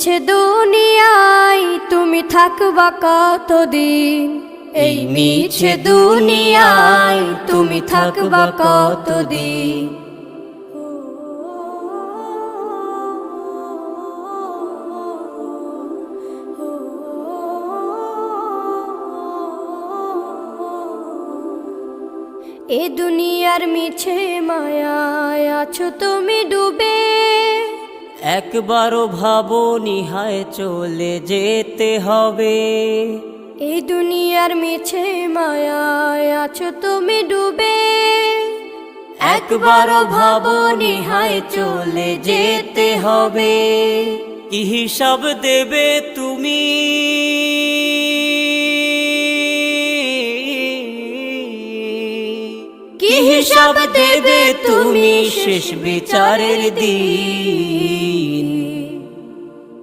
মিছে দুনিয়ায় তুমি থাকবা কতদিন, এই মিছে দুনিয়ায় তুমি থাকবা কতদিন। এ দুনিয়ার মিছে মায়ায় আছো তুমি ডুবে, একবারও ভাবনি হায় চলে যেতে হবে। এই দুনিয়ার মিছে মায়ায় আছো তুমি ডুবে, একবারও ভাবনি হায় চলে যেতে হবে। কি হিসাব দেবে তুমি, কি কি হিসাব দেবে তুমি শেষ বিচারের দিন।